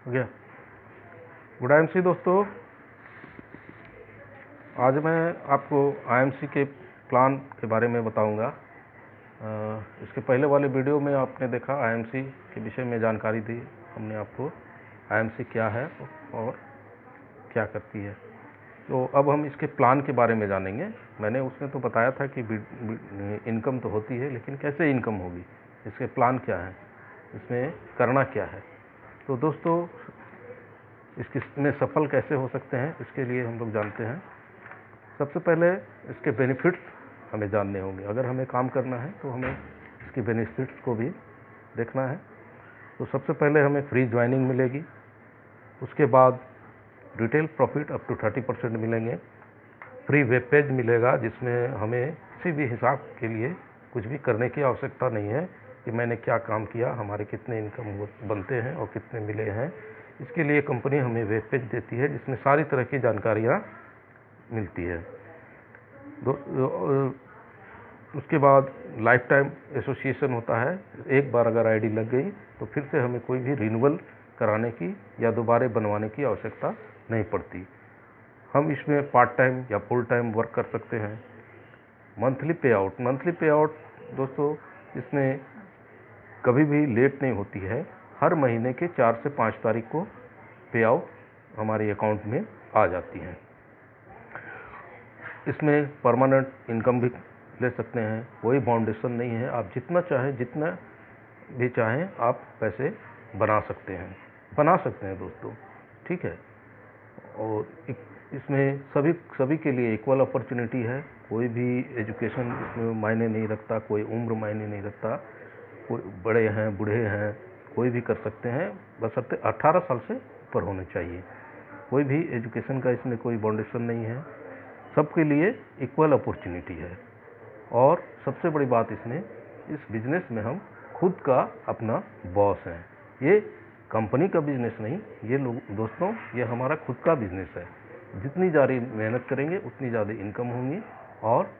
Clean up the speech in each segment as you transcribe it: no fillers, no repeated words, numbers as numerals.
हो गया। Good IMC दोस्तों, आज मैं आपको आईएमसी के प्लान के बारे में बताऊंगा। इसके पहले वाले वीडियो में आपने देखा आईएमसी के विषय में जानकारी दी हमने आपको, आईएमसी क्या है और क्या करती है। तो अब हम इसके प्लान के बारे में जानेंगे। मैंने उसमें तो बताया था कि इनकम तो होती है, लेकिन कैसे इनकम होगी, इसके प्लान क्या है, इसमें करना क्या है। तो दोस्तों, इसमें सफल कैसे हो सकते हैं, इसके लिए हम लोग जानते हैं। सबसे पहले इसके बेनिफिट्स हमें जानने होंगे। अगर हमें काम करना है तो हमें इसके बेनिफिट्स को भी देखना है। तो सबसे पहले हमें फ्री ज्वाइनिंग मिलेगी, उसके बाद रिटेल प्रॉफिट अप टू 30% मिलेंगे, फ्री वेब पेज मिलेगा जिसमें हमें किसी भी हिसाब के लिए कुछ भी करने की आवश्यकता नहीं है कि मैंने क्या काम किया, हमारे कितने इनकम बनते हैं और कितने मिले हैं। इसके लिए कंपनी हमें वेब पेज देती है जिसमें सारी तरह की जानकारियाँ मिलती है। उसके बाद लाइफ टाइम एसोसिएशन होता है। एक बार अगर आईडी लग गई तो फिर से हमें कोई भी रिन्यूअल कराने की या दोबारा बनवाने की आवश्यकता नहीं पड़ती। हम इसमें पार्ट टाइम या फुल टाइम वर्क कर सकते हैं। मंथली पे आउट दोस्तों, इसमें कभी भी लेट नहीं होती है। हर महीने के 4 से 5 तारीख को पे आउट हमारे अकाउंट में आ जाती हैं। इसमें परमानेंट इनकम भी ले सकते हैं, कोई बाउंडेशन नहीं है। आप जितना चाहें आप पैसे बना सकते हैं दोस्तों, ठीक है। और इसमें सभी के लिए इक्वल अपॉर्चुनिटी है। कोई भी एजुकेशन इसमें मायने नहीं रखता, कोई उम्र मायने नहीं रखता, कोई बड़े हैं बूढ़े हैं, कोई भी कर सकते हैं, बशर्ते 18 साल से ऊपर होने चाहिए। कोई भी एजुकेशन का इसमें कोई बाउंडेशन नहीं है, सबके लिए इक्वल अपॉर्चुनिटी है। और सबसे बड़ी बात इसमें, इस बिजनेस में हम खुद का अपना बॉस हैं। ये कंपनी का बिजनेस नहीं, ये लोग दोस्तों, ये हमारा खुद का बिजनेस है। जितनी ज़्यादा मेहनत करेंगे उतनी ज़्यादा इनकम होंगी और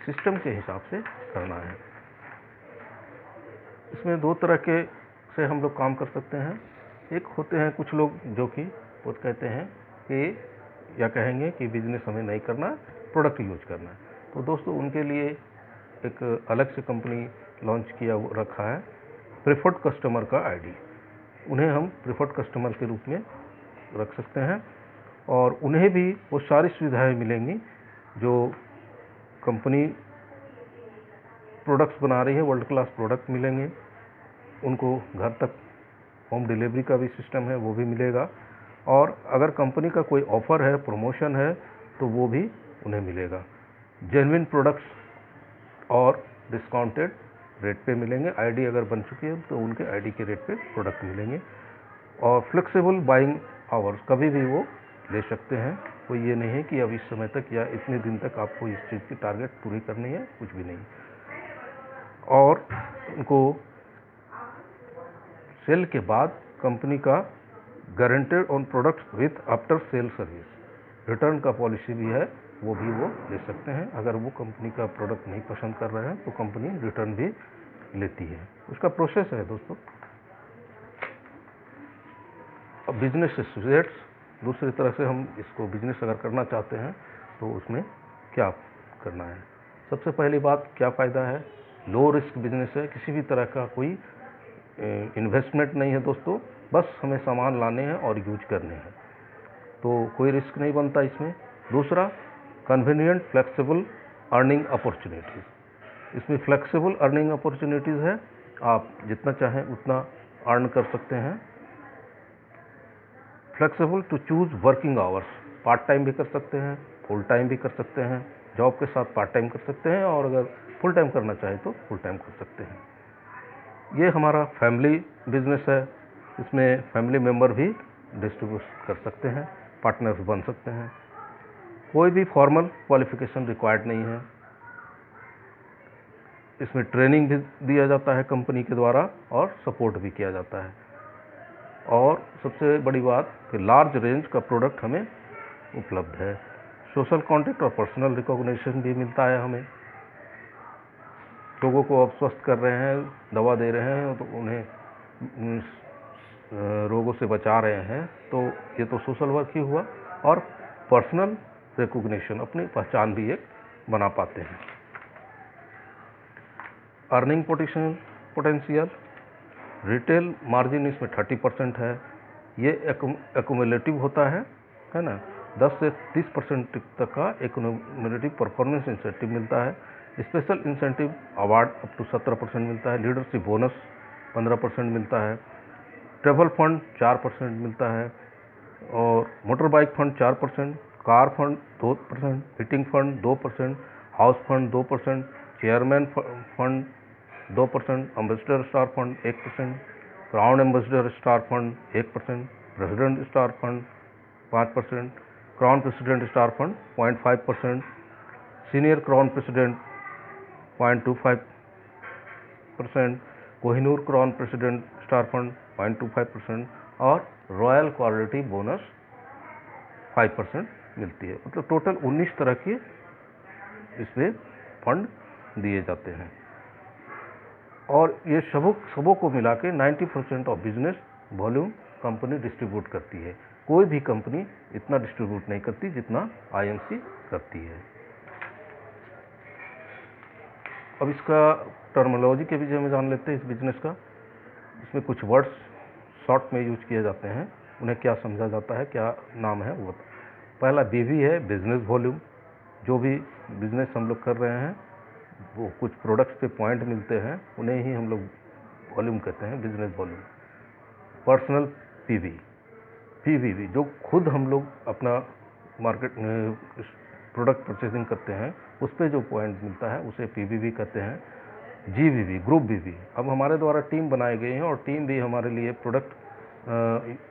सिस्टम के हिसाब से करना है। इसमें 2 तरह के से हम लोग काम कर सकते हैं। एक होते हैं कुछ लोग जो कि वो कहते हैं कि या कहेंगे कि बिजनेस हमें नहीं करना, प्रोडक्ट यूज करना है। तो दोस्तों, उनके लिए एक अलग से कंपनी लॉन्च किया रखा है, प्रेफर्ड कस्टमर का आईडी। उन्हें हम प्रेफर्ड कस्टमर के रूप में रख सकते हैं और उन्हें भी वो सारी सुविधाएं मिलेंगी जो कंपनी प्रोडक्ट्स बना रही है। वर्ल्ड क्लास प्रोडक्ट मिलेंगे उनको, घर तक होम डिलीवरी का भी सिस्टम है, वो भी मिलेगा। और अगर कंपनी का कोई ऑफर है, प्रमोशन है, तो वो भी उन्हें मिलेगा। जेन्युइन प्रोडक्ट्स और डिस्काउंटेड रेट पे मिलेंगे। आईडी अगर बन चुकी है तो उनके आईडी के रेट पे प्रोडक्ट मिलेंगे। और फ्लेक्सिबल बाइंग आवर्स, कभी भी वो ले सकते हैं। कोई ये नहीं है कि अब इस समय तक या इतने दिन तक आपको इस चीज़ की टारगेट पूरी करनी है, कुछ भी नहीं। और उनको सेल के बाद कंपनी का guaranteed on products with after sale service return का पॉलिसी भी है, वो भी वो ले सकते हैं। अगर वो कंपनी का प्रोडक्ट नहीं पसंद कर रहे हैं तो कंपनी रिटर्न भी लेती है। उसका प्रोसेस है दोस्तों। अब बिजनेस एसोसिएट्स, दूसरी तरह से हम इसको बिजनेस अगर करना चाहते हैं तो उसमें क्या करना है। सबसे पहली बात, क्या फ़ायदा है। लो रिस्क बिजनेस है, किसी भी तरह का कोई इन्वेस्टमेंट नहीं है दोस्तों, बस हमें सामान लाने हैं और यूज करने हैं, तो कोई रिस्क नहीं बनता इसमें। दूसरा, कन्वीनियंट फ्लेक्सिबल अर्निंग अपॉर्चुनिटीज़। इसमें फ्लेक्सिबल अर्निंग अपॉर्चुनिटीज़ है, आप जितना चाहें उतना अर्न कर सकते हैं। Flexible to choose working hours, part time भी कर सकते हैं, फुल टाइम भी कर सकते हैं। जॉब के साथ पार्ट टाइम कर सकते हैं और अगर फुल टाइम करना चाहें तो फुल टाइम कर सकते हैं। ये हमारा फैमिली बिजनेस है, इसमें फैमिली मेम्बर भी डिस्ट्रीब्यूट कर सकते हैं, पार्टनर्स बन सकते हैं। कोई भी फॉर्मल क्वालिफिकेशन रिक्वायर्ड नहीं है। इसमें ट्रेनिंग भी दिया जाता है कंपनी के द्वारा और सपोर्ट भी किया जाता है। और सबसे बड़ी बात कि लार्ज रेंज का प्रोडक्ट हमें उपलब्ध है। सोशल कॉन्टैक्ट और पर्सनल रिकॉग्निशन भी मिलता है हमें। लोगों को अब स्वस्थ कर रहे हैं, दवा दे रहे हैं, तो उन्हें रोगों से बचा रहे हैं, तो ये तो सोशल वर्क ही हुआ, और पर्सनल रिकॉग्निशन, अपनी पहचान भी एक बना पाते हैं। अर्निंग पोटेंशियल, रिटेल मार्जिन इसमें 30% है, ये एक्यूमुलेटिव होता है ना। 10 से 30% तक का एक्यूमुलेटिव परफॉर्मेंस इंसेंटिव मिलता है। Special incentive award up to 17% मिलता है। लीडरशिप बोनस 15% मिलता है। ट्रैवल फंड 4% मिलता है, और motor bike fund 4%, car fund 2%, heating fund 2%, house fund 2%, chairman fund 2%, ambassador star fund 1%, crown ambassador star fund 1%, president star fund 5%, crown president star fund 0.5%, senior crown president 0.25%, Kohinoor crown president star fund 0.25%, और royal quality bonus 5% मिलती है। मतलब total 19 तरह के इसमें fund दिए जाते हैं, और ये सबों को मिला के 90% of business volume company distribute करती है। कोई भी कंपनी इतना डिस्ट्रीब्यूट नहीं करती जितना आईएमसी करती है। अब इसका टर्मिनोलॉजी के विषय में जान लेते हैं इस बिजनेस का। इसमें कुछ वर्ड्स शॉर्ट में यूज किए जाते हैं, उन्हें क्या समझा जाता है, क्या नाम है वो। पहला बीवी है, बिजनेस वॉल्यूम। जो भी बिजनेस हम लोग कर रहे हैं, वो कुछ प्रोडक्ट्स पे पॉइंट मिलते हैं, उन्हें ही हम लोग वॉल्यूम कहते हैं, बिजनेस वॉल्यूम। पर्सनल पीवीवी, जो खुद हम लोग अपना मार्केट प्रोडक्ट परचेजिंग करते हैं, उस पर जो पॉइंट मिलता है उसे पीवीवी कहते हैं। जीवीवी, ग्रुप वीवी, अब हमारे द्वारा टीम बनाई गई है और टीम भी हमारे लिए प्रोडक्ट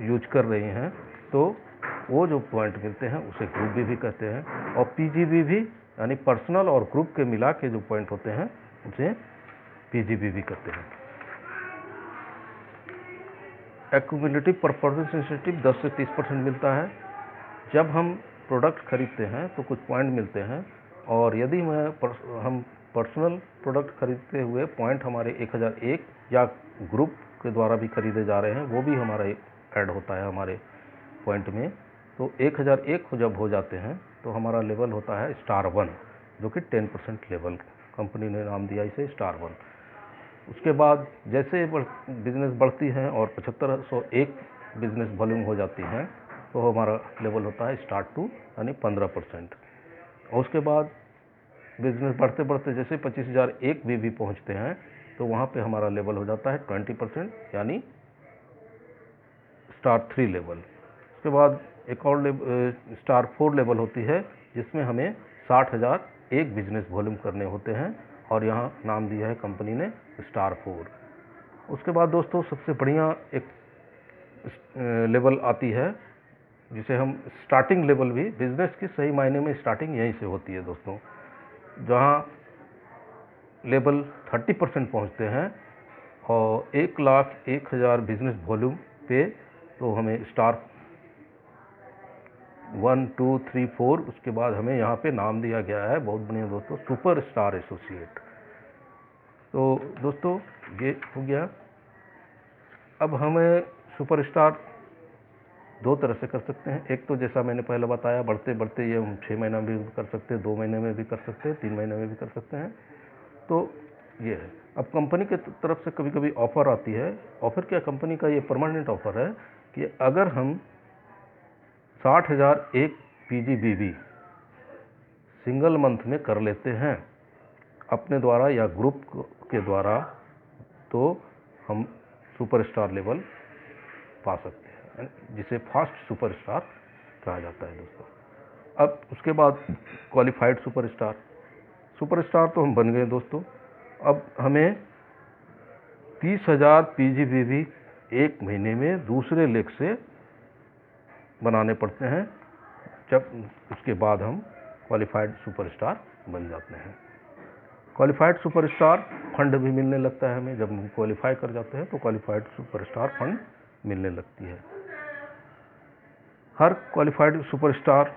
यूज कर रही हैं, तो वो जो पॉइंट मिलते हैं उसे ग्रुप वीवी कहते हैं। और पीजीवीवी यानी पर्सनल और ग्रुप के मिला के जो पॉइंट होते हैं उसे पीजीवीवी कहते हैं। एक्यूमुलेटिव परफॉर्मेंस इंसेंटिव 10 से 30% मिलता है। जब हम प्रोडक्ट खरीदते हैं तो कुछ पॉइंट मिलते हैं, और यदि हम पर्सनल प्रोडक्ट खरीदते हुए पॉइंट हमारे 1001 या ग्रुप के द्वारा भी खरीदे जा रहे हैं, वो भी हमारा ऐड होता है हमारे पॉइंट में। तो 1001 जब हो जाते हैं तो हमारा लेवल होता है स्टार 1, जो कि 10% लेवल, कंपनी ने नाम दिया इसे स्टार 1। उसके बाद जैसे बिजनेस बढ़ती है और 7501 बिजनेस वॉल्यूम हो जाती है, तो हमारा लेवल होता है स्टार 2 यानी 15%। और उसके बाद बिजनेस बढ़ते बढ़ते जैसे 25,001 भी पहुंचते हैं, तो वहाँ पे हमारा लेवल हो जाता है 20% यानी स्टार 3 लेवल। उसके बाद एक और स्टार 4 लेवल होती है, जिसमें हमें 60,001 बिजनेस वॉल्यूम करने होते हैं, और यहाँ नाम दिया है कंपनी ने स्टार 4। उसके बाद दोस्तों सबसे बढ़िया एक लेवल आती है, जिसे हम स्टार्टिंग लेवल भी, बिजनेस की सही मायने में स्टार्टिंग यहीं से होती है दोस्तों, जहाँ लेवल 30% पहुँचते हैं और 1,01,000 बिजनेस वॉल्यूम पे, तो हमें स्टार 1, 2, 3, 4, उसके बाद हमें यहाँ पे नाम दिया गया है, बहुत बढ़िया दोस्तों, सुपर स्टार एसोसिएट। तो दोस्तों ये हो गया। अब हमें सुपर स्टार 2 तरह से कर सकते हैं। एक तो जैसा मैंने पहले बताया, बढ़ते बढ़ते ये हम 6 महीना में भी कर सकते हैं, 2 महीने में भी कर सकते हैं, 3 महीने में भी कर सकते हैं। तो ये है। अब कंपनी के तरफ से कभी कभी ऑफ़र आती है। ऑफ़र क्या, कंपनी का ये परमानेंट ऑफ़र है कि अगर हम 60,001 पीजीबीवी सिंगल मंथ में कर लेते हैं अपने द्वारा या ग्रुप के द्वारा, तो हम सुपरस्टार लेवल पा सकते हैं, जिसे फास्ट सुपरस्टार कहा जाता है दोस्तों। अब उसके बाद क्वालिफाइड सुपरस्टार तो हम बन गए दोस्तों। अब हमें 30,000 पीजीबीवी एक महीने में दूसरे लेग से बनाने पड़ते हैं, जब उसके बाद हम क्वालिफाइड सुपरस्टार बन जाते हैं। क्वालिफाइड सुपरस्टार फंड भी मिलने लगता है हमें, जब हम क्वालिफाई कर जाते हैं तो क्वालिफाइड सुपरस्टार फंड मिलने लगती है। हर क्वालिफाइड सुपरस्टार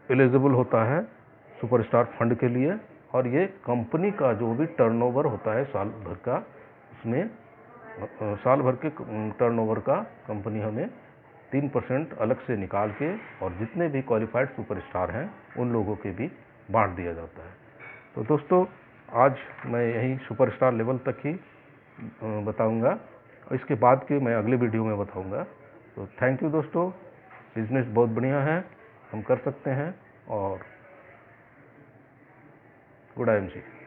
एलिजिबल होता है सुपरस्टार फंड के लिए, और ये कंपनी का जो भी टर्नओवर होता है साल भर का, उसमें साल भर के टर्नओवर का कंपनी हमें 3% अलग से निकाल के और जितने भी क्वालिफाइड सुपरस्टार हैं उन लोगों के भी बांट दिया जाता है। तो दोस्तों आज मैं यही सुपरस्टार लेवल तक ही बताऊंगा, इसके बाद के मैं अगले वीडियो में बताऊंगा। तो थैंक यू दोस्तों, बिजनेस बहुत बढ़िया है, हम कर सकते हैं। और गुड IMC।